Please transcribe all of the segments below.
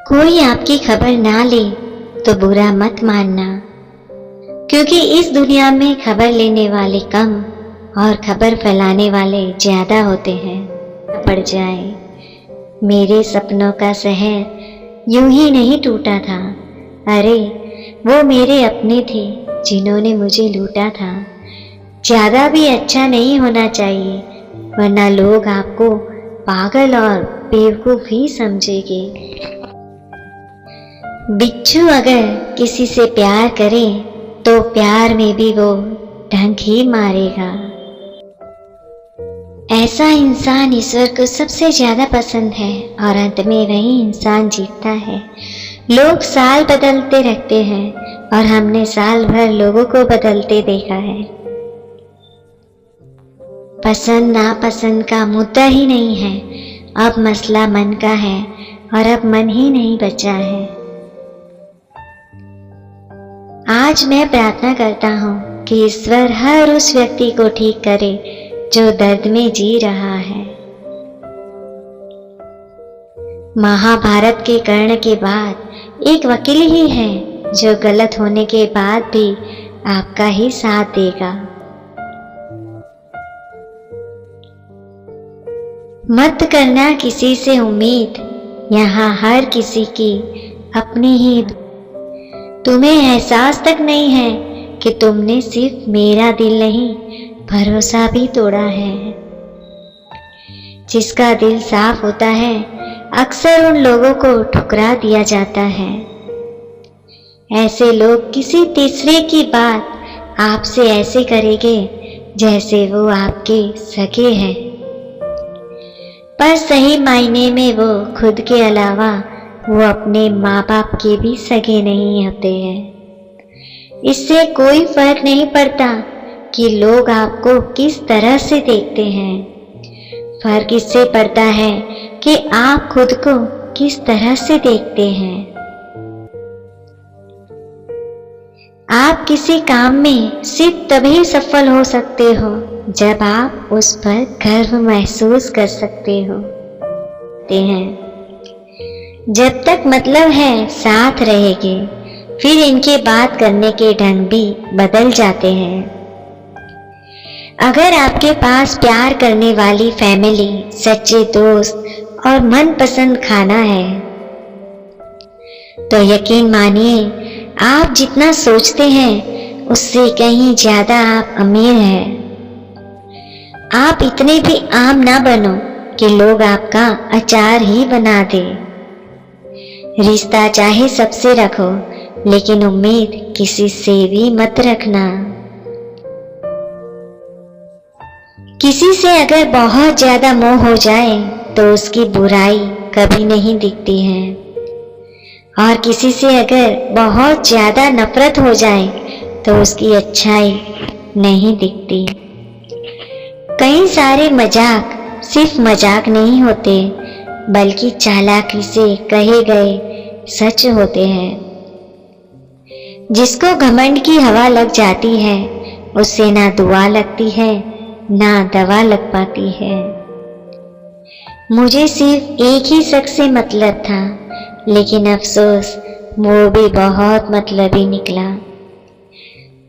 कोई आपकी खबर ना ले तो बुरा मत मानना, क्योंकि इस दुनिया में खबर लेने वाले कम और खबर फैलाने वाले ज्यादा होते हैं। पड़ जाए, मेरे सपनों का शहर यूं ही नहीं टूटा था। अरे वो मेरे अपने थे जिन्होंने मुझे लूटा था। ज्यादा भी अच्छा नहीं होना चाहिए, वरना लोग आपको पागल और बेवकूफ ही समझेंगे। बिच्छू अगर किसी से प्यार करे तो प्यार में भी वो डंक ही मारेगा। ऐसा इंसान ईश्वर को सबसे ज्यादा पसंद है और अंत में वही इंसान जीतता है। लोग साल बदलते रहते हैं और हमने साल भर लोगों को बदलते देखा है। पसंद नापसंद का मुद्दा ही नहीं है, अब मसला मन का है और अब मन ही नहीं बचा है। आज मैं प्रार्थना करता हूँ कि ईश्वर हर उस व्यक्ति को ठीक करे जो दर्द में जी रहा है। महाभारत के कर्ण के बाद एक वकील ही है जो गलत होने के बाद भी आपका ही साथ देगा। मत करना किसी से उम्मीद, यहाँ हर किसी की अपनी ही। तुम्हें एहसास तक नहीं है कि तुमने सिर्फ मेरा दिल नहीं, भरोसा भी तोड़ा है। जिसका दिल साफ होता है अक्सर उन लोगों को ठुकरा दिया जाता है। ऐसे लोग किसी तीसरे की बात आपसे ऐसे करेंगे जैसे वो आपके सगे हैं, पर सही मायने में वो खुद के अलावा वो अपने माँ बाप के भी सगे नहीं होते हैं। इससे कोई फर्क नहीं पड़ता कि लोग आपको किस तरह से देखते हैं, फर्क इससे पड़ता है कि आप खुद को किस तरह से देखते हैं। आप किसी काम में सिर्फ तभी सफल हो सकते हो जब आप उस पर गर्व महसूस कर सकते हो। जब तक मतलब है साथ रहेंगे, फिर इनके बात करने के ढंग भी बदल जाते हैं। अगर आपके पास प्यार करने वाली फैमिली, सच्चे दोस्त और मनपसंद खाना है तो यकीन मानिए आप जितना सोचते हैं उससे कहीं ज्यादा आप अमीर हैं। आप इतने भी आम ना बनो कि लोग आपका अचार ही बना दे। रिश्ता चाहे सबसे रखो, लेकिन उम्मीद किसी से भी मत रखना। किसी से अगर बहुत ज्यादा मोह हो जाए तो उसकी बुराई कभी नहीं दिखती है, और किसी से अगर बहुत ज्यादा नफरत हो जाए तो उसकी अच्छाई नहीं दिखती। कई सारे मजाक सिर्फ मजाक नहीं होते, बल्कि चालाकी से कहे गए सच होते हैं। जिसको घमंड की हवा लग जाती है उससे ना दुआ लगती है ना दवा लग पाती है। मुझे सिर्फ एक ही शख्स से मतलब था, लेकिन अफसोस वो भी बहुत मतलबी निकला।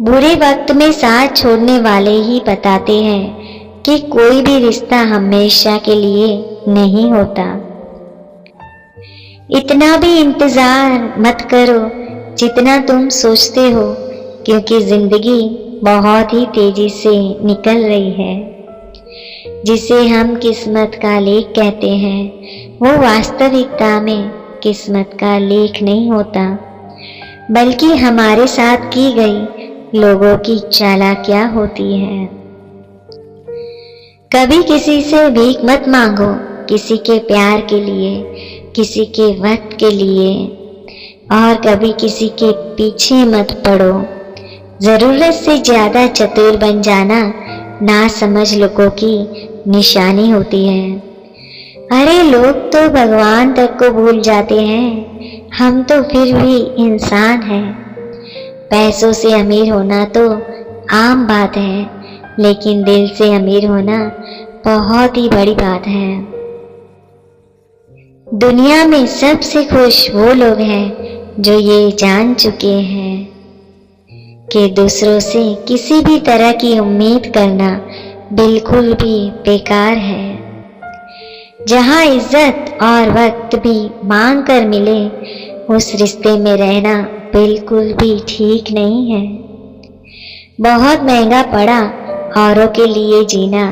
बुरे वक्त में साथ छोड़ने वाले ही बताते हैं कि कोई भी रिश्ता हमेशा के लिए नहीं होता। इतना भी इंतजार मत करो जितना तुम सोचते हो, क्योंकि जिंदगी बहुत ही तेजी से निकल रही है। जिसे हम किस्मत का लेख कहते हैं वो वास्तविकता में किस्मत का लेख नहीं होता, बल्कि हमारे साथ की गई लोगों की चालाकियां होती है। कभी किसी से भीख मत मांगो, किसी के प्यार के लिए, किसी के वक्त के लिए, और कभी किसी के पीछे मत पड़ो। जरूरत से ज्यादा चतुर बन जाना ना समझ लोगों की निशानी होती है। अरे लोग तो भगवान तक को भूल जाते हैं, हम तो फिर भी इंसान हैं। पैसों से अमीर होना तो आम बात है, लेकिन दिल से अमीर होना बहुत ही बड़ी बात है। दुनिया में सबसे खुश वो लोग हैं जो ये जान चुके हैं कि दूसरों से किसी भी तरह की उम्मीद करना बिल्कुल भी बेकार है। जहाँ इज्जत और वक्त भी मांग कर मिले, उस रिश्ते में रहना बिल्कुल भी ठीक नहीं है। बहुत महंगा पड़ा औरों के लिए जीना,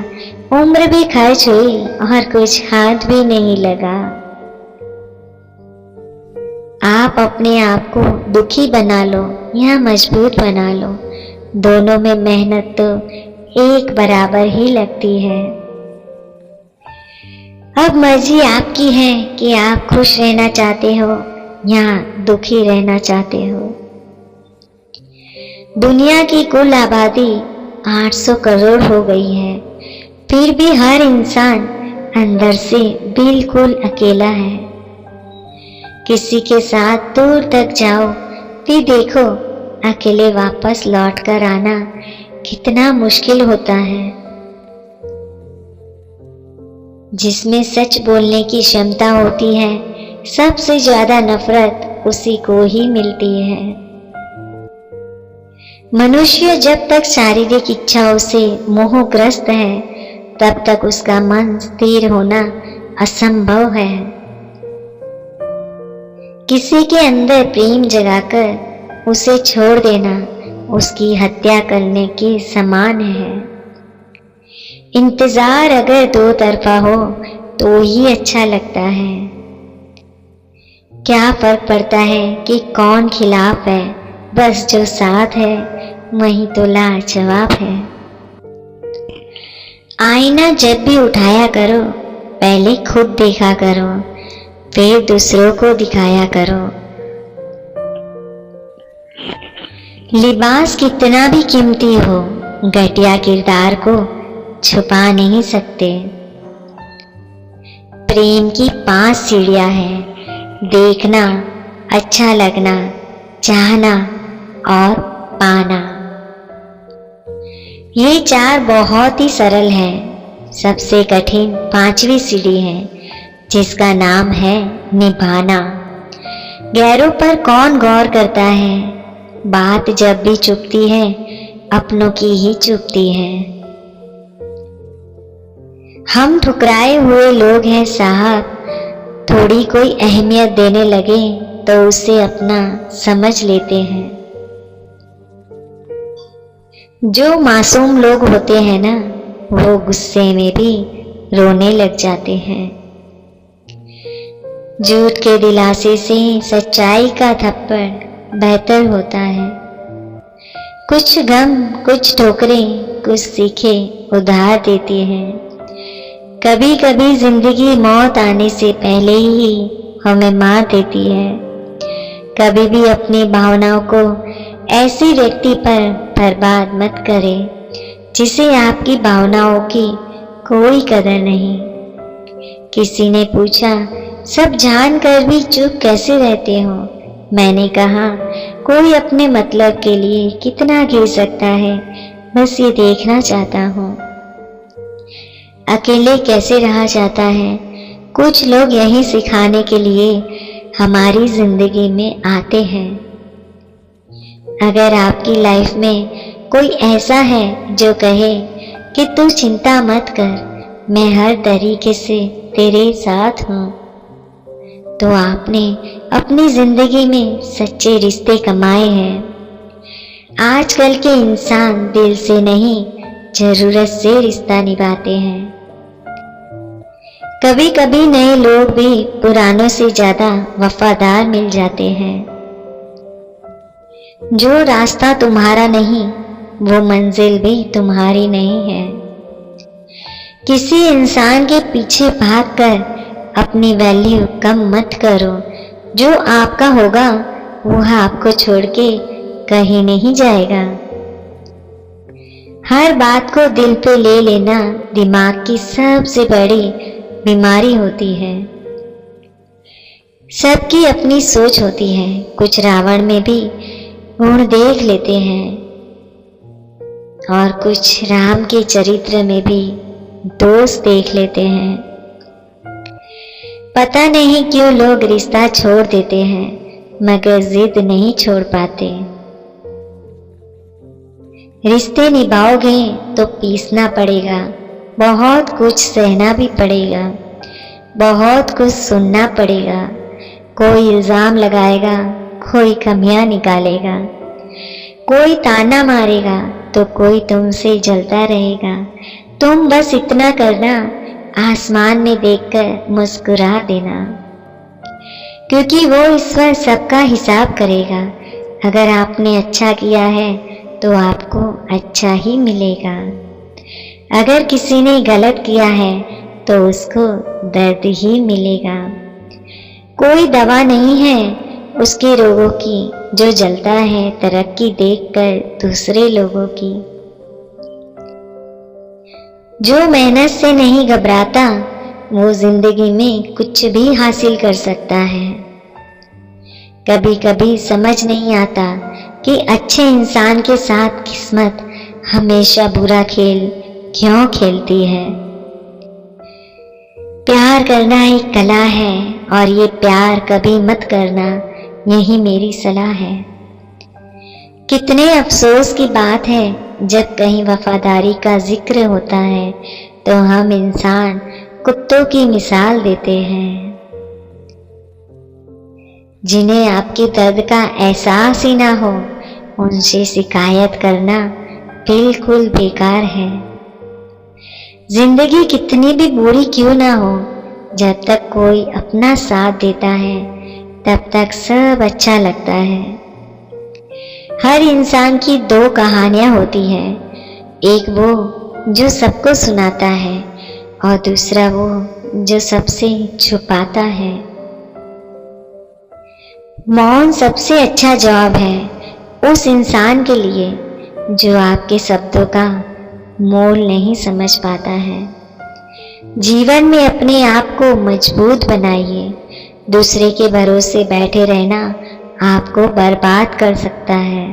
उम्र भी खर्च हुई और कुछ हाथ भी नहीं लगा। आप अपने आप को दुखी बना लो या मजबूत बना लो, दोनों में मेहनत तो एक बराबर ही लगती है। अब मर्जी आपकी है कि आप खुश रहना चाहते हो या दुखी रहना चाहते हो। दुनिया की कुल आबादी 800 करोड़ हो गई है, फिर भी हर इंसान अंदर से बिल्कुल अकेला है। किसी के साथ दूर तक जाओ, फिर देखो अकेले वापस लौट कर आना कितना मुश्किल होता है। जिसमें सच बोलने की क्षमता होती है, सबसे ज्यादा नफरत उसी को ही मिलती है। मनुष्य जब तक शारीरिक इच्छाओं से मोहग्रस्त है, तब तक उसका मन स्थिर होना असंभव है। किसी के अंदर प्रेम जगाकर उसे छोड़ देना उसकी हत्या करने के समान है। इंतजार अगर दो तरफा हो तो ही अच्छा लगता है। क्या फर्क पड़ता है कि कौन खिलाफ है, बस जो साथ है वही तो लाजवाब है। आईना जब भी उठाया करो, पहले खुद देखा करो, फिर दूसरों को दिखाया करो। लिबास कितना भी कीमती हो, घटिया किरदार को छुपा नहीं सकते। प्रेम की 5 सीढ़ियां हैं: देखना, अच्छा लगना, चाहना और पाना। ये 4 बहुत ही सरल हैं। सबसे कठिन 5वीं सीढ़ी है, जिसका नाम है निभाना। गैरों पर कौन गौर करता है, बात जब भी चुभती है अपनों की ही चुभती है। हम ठुकराए हुए लोग हैं साहब, थोड़ी कोई अहमियत देने लगे तो उसे अपना समझ लेते हैं। जो मासूम लोग होते हैं ना, वो गुस्से में भी रोने लग जाते हैं। झूठ के दिलासे से सच्चाई का थप्पड़ बेहतर होता है। कुछ गम, कुछ ठोकरें, कुछ सीखें उधार देती हैं। कभी कभी जिंदगी मौत आने से पहले ही हमें मार देती है। कभी भी अपनी भावनाओं को ऐसे व्यक्ति पर बर्बाद मत करें जिसे आपकी भावनाओं की कोई कदर नहीं। किसी ने पूछा, सब जानकर भी चुप कैसे रहते हो? मैंने कहा, कोई अपने मतलब के लिए कितना गिर सकता है, बस ये देखना चाहता हूँ। अकेले कैसे रहा जाता है? कुछ लोग यही सिखाने के लिए हमारी जिंदगी में आते हैं। अगर आपकी लाइफ में कोई ऐसा है जो कहे कि तू चिंता मत कर, मैं हर तरीके से तेरे साथ हूँ, तो आपने अपनी जिंदगी में सच्चे रिश्ते कमाए हैं। आजकल के इंसान दिल से नहीं, जरूरत से रिश्ता निभाते हैं। कभी कभी नए लोग भी पुरानों से ज्यादा वफादार मिल जाते हैं। जो रास्ता तुम्हारा नहीं, वो मंजिल भी तुम्हारी नहीं है। किसी इंसान के पीछे भागकर अपनी वैल्यू कम मत करो। जो आपका होगा वो आपको छोड़ के कहीं नहीं जाएगा। हर बात को दिल पे ले लेना दिमाग की सबसे बड़ी बीमारी होती है। सबकी अपनी सोच होती है। कुछ रावण में भी गुण देख लेते हैं और कुछ राम के चरित्र में भी दोष देख लेते हैं। पता नहीं क्यों लोग रिश्ता छोड़ देते हैं मगर जिद नहीं छोड़ पाते। रिश्ते निभाओगे तो पीसना पड़ेगा, बहुत कुछ सहना भी पड़ेगा, बहुत कुछ सुनना पड़ेगा। कोई इल्ज़ाम लगाएगा, कोई कमियां निकालेगा, कोई ताना मारेगा तो कोई तुमसे जलता रहेगा। तुम बस इतना करना, आसमान में देखकर मुस्कुरा देना, क्योंकि वो ईश्वर सबका हिसाब करेगा। अगर आपने अच्छा किया है तो आपको अच्छा ही मिलेगा। अगर किसी ने गलत किया है तो उसको दर्द ही मिलेगा। कोई दवा नहीं है उसके रोगों की जो जलता है तरक्की देखकर दूसरे लोगों की। जो मेहनत से नहीं घबराता वो जिंदगी में कुछ भी हासिल कर सकता है। कभी कभी समझ नहीं आता कि अच्छे इंसान के साथ किस्मत हमेशा बुरा खेल क्यों खेलती है। प्यार करना एक कला है और ये प्यार कभी मत करना, यही मेरी सलाह है। कितने अफसोस की बात है जब कहीं वफादारी का जिक्र होता है तो हम इंसान कुत्तों की मिसाल देते हैं। जिन्हें आपके दर्द का एहसास ही ना हो उनसे शिकायत करना बिल्कुल बेकार है। जिंदगी कितनी भी बुरी क्यों ना हो, जब तक कोई अपना साथ देता है तब तक सब अच्छा लगता है। हर इंसान की दो कहानियां होती हैं, एक वो जो सबको सुनाता है और दूसरा वो जो सबसे छुपाता है। मौन सबसे अच्छा जवाब है उस इंसान के लिए जो आपके शब्दों का मोल नहीं समझ पाता है। जीवन में अपने आप को मजबूत बनाइए, दूसरे के भरोसे बैठे रहना आपको बर्बाद कर सकता है।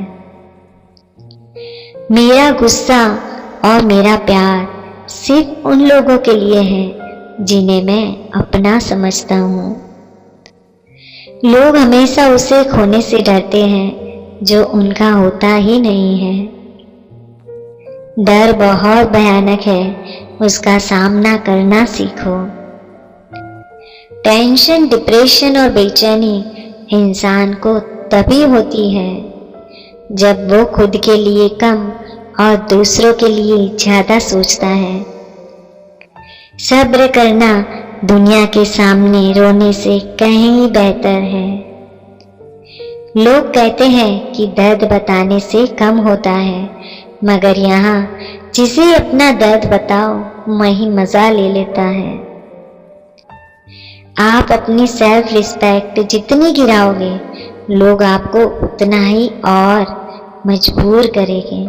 मेरा गुस्सा और मेरा प्यार सिर्फ उन लोगों के लिए है जिन्हें मैं अपना समझता हूँ। लोग हमेशा उसे खोने से डरते हैं जो उनका होता ही नहीं है। डर बहुत भयानक है, उसका सामना करना सीखो। टेंशन, डिप्रेशन और बेचैनी इंसान को तभी होती है जब वो खुद के लिए कम और दूसरों के लिए ज्यादा सोचता है। सब्र करना दुनिया के सामने रोने से कहीं बेहतर है। लोग कहते हैं कि दर्द बताने से कम होता है, मगर यहाँ जिसे अपना दर्द बताओ वही मजा ले लेता है। आप अपनी सेल्फ रिस्पेक्ट जितनी गिराओगे लोग आपको उतना ही और मजबूर करेंगे।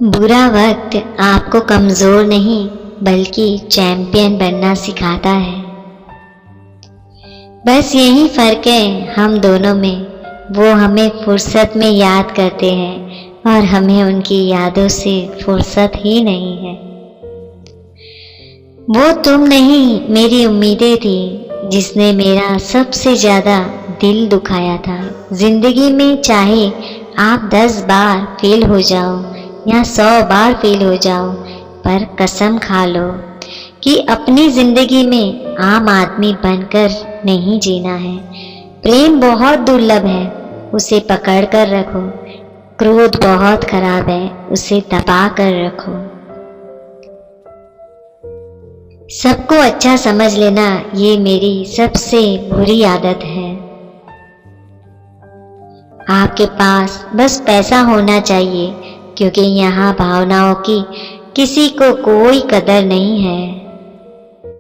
बुरा वक्त आपको कमजोर नहीं बल्कि चैंपियन बनना सिखाता है। बस यही फर्क है हम दोनों में, वो हमें फुर्सत में याद करते हैं और हमें उनकी यादों से फुर्सत ही नहीं है। वो तुम नहीं मेरी उम्मीदें थी जिसने मेरा सबसे ज्यादा दिल दुखाया था। जिंदगी में चाहे आप 10 बार फेल हो जाओ या 100 बार फेल हो जाओ, पर कसम खा लो कि अपनी जिंदगी में आम आदमी बनकर नहीं जीना है। प्रेम बहुत दुर्लभ है, उसे पकड़ कर रखो। क्रोध बहुत खराब है, उसे दबा कर रखो। सबको अच्छा समझ लेना ये मेरी सबसे बुरी आदत है। आपके पास बस पैसा होना चाहिए, क्योंकि यहाँ भावनाओं की किसी को कोई कदर नहीं है।